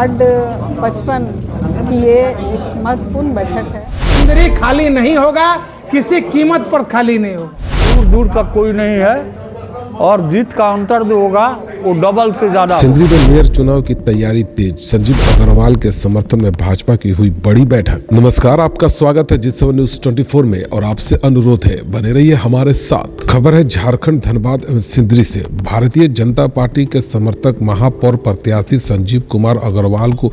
Ward 55 की ये एक महत्वपूर्ण बैठक है। सिंदरी खाली नहीं होगा, किसी कीमत पर खाली नहीं होगा। दूर दूर तक कोई नहीं है और जीत का अंतर जो होगा वो डबल से ज्यादा। सिंदरी में मेयर चुनाव की तैयारी तेज, संजीव अग्रवाल के समर्थन में भाजपा की हुई बड़ी बैठक। नमस्कार, आपका स्वागत है जी7 न्यूज 24 में और आपसे अनुरोध है बने रहिए हमारे साथ। खबर है झारखंड धनबाद एवं सिंदरी से। भारतीय जनता पार्टी के समर्थक महापौर प्रत्याशी संजीव कुमार अग्रवाल को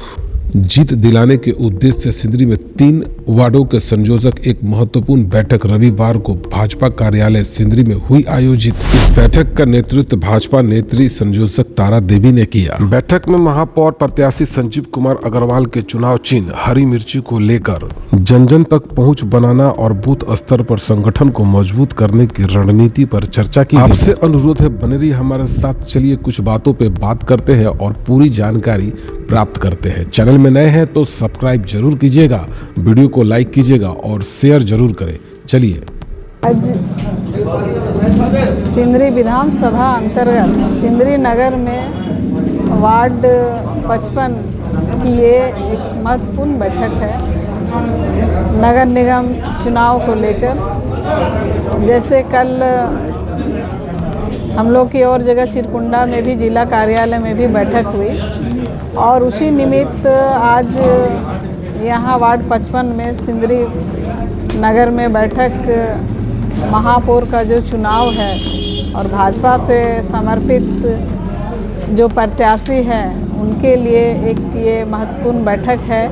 जीत दिलाने के उद्देश्य से सिंदरी में 3 वार्डों के संयोजक एक महत्वपूर्ण बैठक रविवार को भाजपा कार्यालय सिंदरी में हुई आयोजित। इस बैठक का नेतृत्व भाजपा नेत्री संयोजक तारा देवी ने किया। बैठक में महापौर प्रत्याशी संजीव कुमार अग्रवाल के चुनाव चिन्ह हरी मिर्ची को लेकर जन जन तक पहुंच बनाना और बूथ स्तर पर संगठन को मजबूत करने की रणनीति पर चर्चा की। आपसे अनुरोध है बने रहिए हमारे साथ। चलिए कुछ बातों पे बात करते हैं और पूरी जानकारी प्राप्त करते हैं। चैनल में नए हैं तो सब्सक्राइब जरूर कीजिएगा, वीडियो को लाइक कीजिएगा और शेयर जरूर करें। चलिए, आज सिंदरी विधानसभा अंतर्गत सिंदरी नगर में वार्ड 55 की ये एक महत्वपूर्ण बैठक है नगर निगम चुनाव को लेकर। जैसे कल हम लोग की और जगह चिरकुंडा में भी जिला कार्यालय में भी बैठक हुई और उसी निमित्त आज यहाँ वार्ड 55 में सिंदरी नगर में बैठक महापौर का जो चुनाव है और भाजपा से समर्पित जो प्रत्याशी हैं उनके लिए एक ये महत्वपूर्ण बैठक है।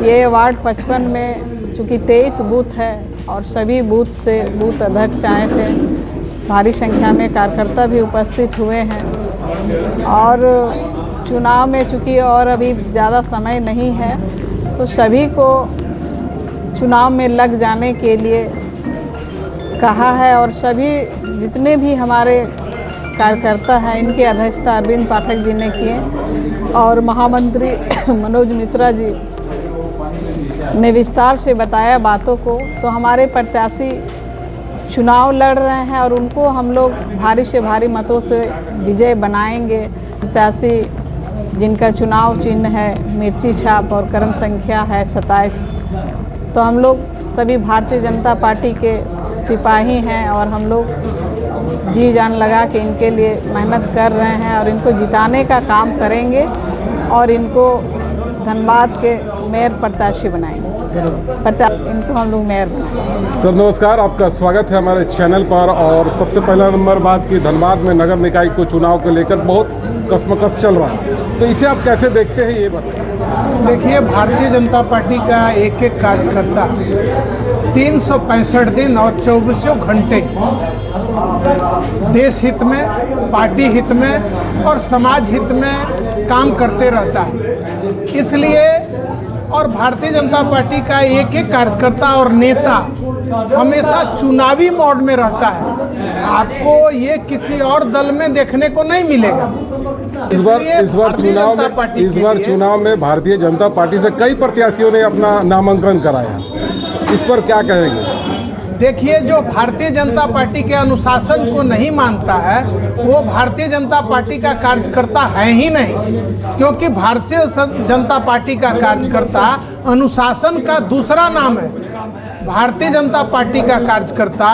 ये वार्ड 55 में चूँकि 23 बूथ है और सभी बूथ से बूथ अध्यक्ष आए थे, भारी संख्या में कार्यकर्ता भी उपस्थित हुए हैं और चुनाव में चूँकि और अभी ज़्यादा समय नहीं है तो सभी को चुनाव में लग जाने के लिए कहा है और सभी जितने भी हमारे कार्यकर्ता हैं इनकी अध्यक्षता अरविंद पाठक जी ने किए और महामंत्री मनोज मिश्रा जी ने विस्तार से बताया बातों को। तो हमारे प्रत्याशी चुनाव लड़ रहे हैं और उनको हम लोग भारी से भारी मतों से विजय बनाएंगे। प्रत्याशी जिनका चुनाव चिन्ह है मिर्ची छाप और क्रम संख्या है 27, तो हम लोग सभी भारतीय जनता पार्टी के सिपाही हैं और हम लोग जी जान लगा के इनके लिए मेहनत कर रहे हैं और इनको जिताने का काम करेंगे और इनको धनबाद के मेयर प्रत्याशी बनाएंगे। इनको हम लोग मेयर बनाएंगे। सर नमस्कार, आपका स्वागत है हमारे चैनल पर। और सबसे पहला नंबर बात कि धनबाद में नगर निकाय को चुनाव को लेकर बहुत कसमकस चल रहा है, तो इसे आप कैसे देखते हैं ये बताएं। देखिए, भारतीय जनता पार्टी का एक एक कार्यकर्ता 365 दिन और 24 घंटे देश हित में, पार्टी हित में और समाज हित में काम करते रहता है। इसलिए और भारतीय जनता पार्टी का एक एक कार्यकर्ता और नेता हमेशा चुनावी मोड में रहता है। आपको ये किसी और दल में देखने को नहीं मिलेगा। इस बार चुनाव में भारतीय जनता पार्टी से कई प्रत्याशियों ने अपना नामांकन कराया, इस पर क्या कहेंगे? देखिए, जो भारतीय जनता पार्टी के अनुशासन को नहीं मानता है वो भारतीय जनता पार्टी का कार्यकर्ता है ही नहीं, क्योंकि भारतीय जनता पार्टी का कार्यकर्ता अनुशासन का दूसरा नाम है। भारतीय जनता पार्टी का कार्यकर्ता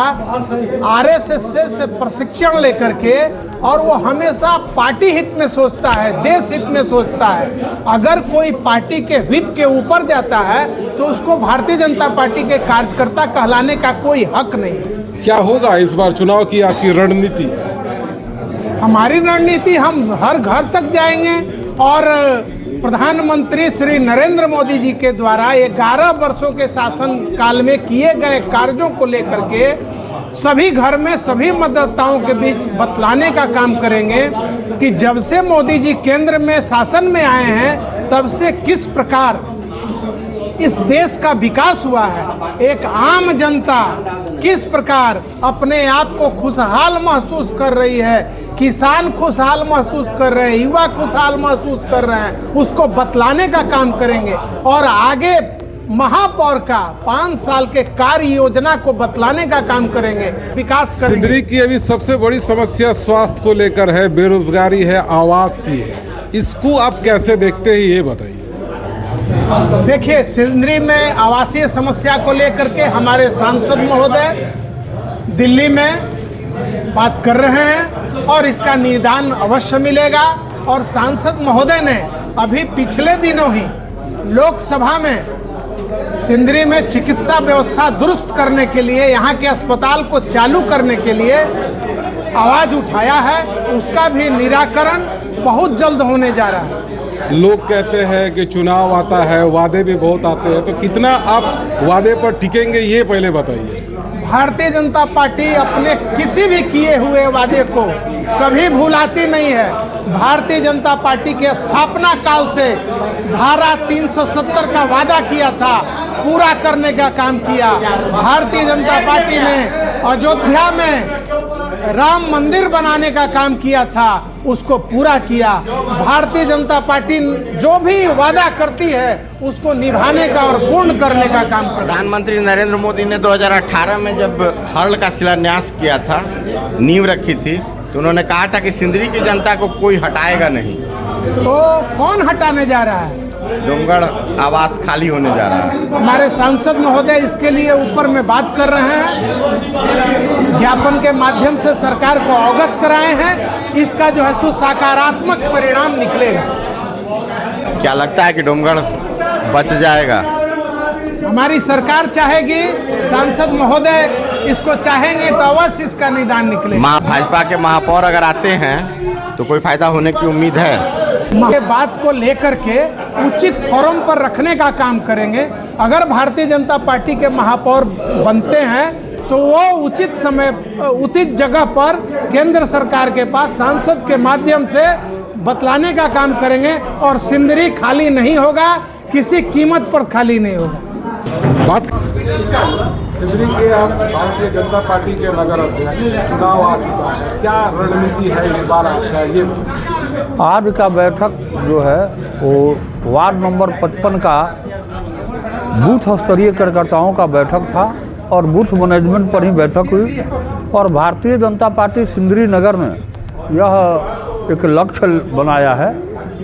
आरएसएस से प्रशिक्षण लेकर के और वो हमेशा पार्टी हित में सोचता है, देश हित में सोचता है। अगर कोई पार्टी के व्हिप के ऊपर जाता है तो उसको भारतीय जनता पार्टी के कार्यकर्ता कहलाने का कोई हक नहीं। क्या होगा इस बार चुनाव की आपकी रणनीति? हमारी रणनीति, हम हर घर तक जाएंगे और प्रधानमंत्री श्री नरेंद्र मोदी जी के द्वारा 11 वर्षों के शासन काल में किए गए कार्यों को लेकर के सभी घर में सभी मतदाताओं के बीच बतलाने का काम करेंगे कि जब से मोदी जी केंद्र में शासन में आए हैं तब से किस प्रकार इस देश का विकास हुआ है। एक आम जनता किस प्रकार अपने आप को खुशहाल महसूस कर रही है, किसान खुशहाल महसूस कर रहे हैं, युवा खुशहाल महसूस कर रहे हैं, उसको बतलाने का काम करेंगे और आगे महापौर का 5 साल के कार्य योजना को बतलाने का काम करेंगे, विकास करेंगे। सिंदरी की अभी सबसे बड़ी समस्या स्वास्थ्य को लेकर है, बेरोजगारी है, आवास की है। इसको आप कैसे देखते हैं ये बताइए। देखिए, सिंदरी में आवासीय समस्या को लेकर के हमारे सांसद महोदय दिल्ली में बात कर रहे हैं और इसका निदान अवश्य मिलेगा। और सांसद महोदय ने अभी पिछले दिनों ही लोकसभा में सिंदरी में चिकित्सा व्यवस्था दुरुस्त करने के लिए, यहाँ के अस्पताल को चालू करने के लिए आवाज उठाया है। उसका भी निराकरण बहुत जल्द होने जा रहा है। लोग कहते हैं कि चुनाव आता है, वादे भी बहुत आते हैं, तो कितना आप वादे पर टिकेंगे ये पहले बताइए। भारतीय जनता पार्टी अपने किसी भी किए हुए वादे को कभी भुलाती नहीं है। भारतीय जनता पार्टी के स्थापना काल से धारा 370 का वादा किया था, पूरा करने का काम किया। भारतीय जनता पार्टी ने अयोध्या में राम मंदिर बनाने का काम किया था, उसको पूरा किया। भारतीय जनता पार्टी जो भी वादा करती है उसको निभाने का और पूर्ण करने का काम करती है। प्रधानमंत्री नरेंद्र मोदी ने 2018 में जब हर्ल का शिलान्यास किया था, नींव रखी थी, तो उन्होंने कहा था कि सिंदरी की जनता को कोई हटाएगा नहीं। तो कौन हटाने जा रहा है? डोंगड़ आवास खाली होने जा रहा है। हमारे सांसद महोदय इसके लिए ऊपर में बात कर रहे हैं, ज्ञापन के माध्यम से सरकार को अवगत कराए हैं। इसका जो है सो सकारात्मक परिणाम निकलेगा। क्या लगता है कि डोंगड़ बच जाएगा? हमारी सरकार चाहेगी, सांसद महोदय इसको चाहेंगे तो अवश्य इसका निदान निकलेगा। भाजपा के महापौर अगर आते हैं तो कोई फायदा होने की उम्मीद है? ये बात को लेकर के उचित फोरम पर रखने का काम करेंगे। अगर भारतीय जनता पार्टी के महापौर बनते हैं तो वो उचित समय, उचित जगह पर केंद्र सरकार के पास सांसद के माध्यम से बतलाने का काम करेंगे और सिंदरी खाली नहीं होगा, किसी कीमत पर खाली नहीं होगा। बात सिंदरी के आप भारतीय जनता पार्टी के नगर अध्यक्ष, चुनाव आ चुका है, क्या रणनीति है इस बार आपका ये बताइए। आज का बैठक जो है वो वार्ड नंबर 55 का बूथ स्तरीय कार्यकर्ताओं का बैठक था और बूथ मैनेजमेंट पर ही बैठक हुई। और भारतीय जनता पार्टी सिंदरी नगर ने यह एक लक्ष्य बनाया है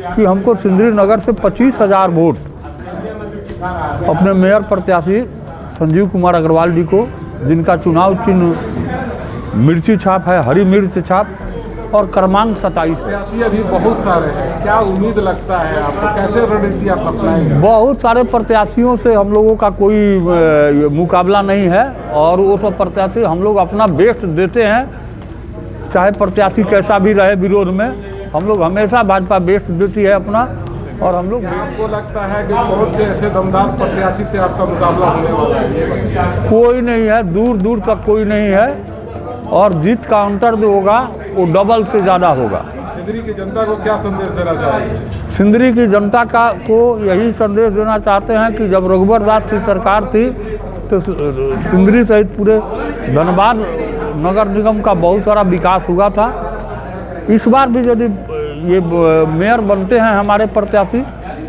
कि हमको सिंदरी नगर से 25,000 वोट अपने मेयर प्रत्याशी संजीव कुमार अग्रवाल जी को, जिनका चुनाव चिन्ह मिर्ची छाप है, हरी मिर्च छाप, और क्रमांक 27। प्रत्याशी अभी बहुत सारे हैं, क्या उम्मीद लगता है आपको, कैसे रणनीति आप अपनाएंगे? बहुत सारे प्रत्याशियों से हम लोगों का कोई मुकाबला नहीं है और वो सब प्रत्याशी हम लोग अपना बेस्ट देते हैं, चाहे प्रत्याशी कैसा भी रहे विरोध में, हम लोग हमेशा भाजपा बेस्ट देती है अपना। और हम लोग, आपको लगता है कि कौन से ऐसे दमदार प्रत्याशी से आपका मुकाबला होने वाला है? कोई नहीं है, दूर दूर तक कोई नहीं है और जीत का अंतर जो होगा वो डबल से ज़्यादा होगा। सिंदरी की जनता को क्या संदेश देना चाहेंगे? सिंदरी की जनता को यही संदेश देना चाहते हैं कि जब रघुवर दास की सरकार थी तो सिंदरी सहित पूरे धनबाद नगर निगम का बहुत सारा विकास हुआ था। इस बार भी यदि ये मेयर बनते हैं हमारे प्रत्याशी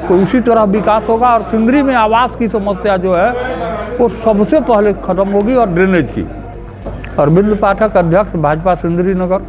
तो उसी तरह विकास होगा और सिंदरी में आवास की समस्या जो है वो सबसे पहले ख़त्म होगी और ड्रेनेज की। अरविंद पाठक, अध्यक्ष भाजपा सिंदरी नगर।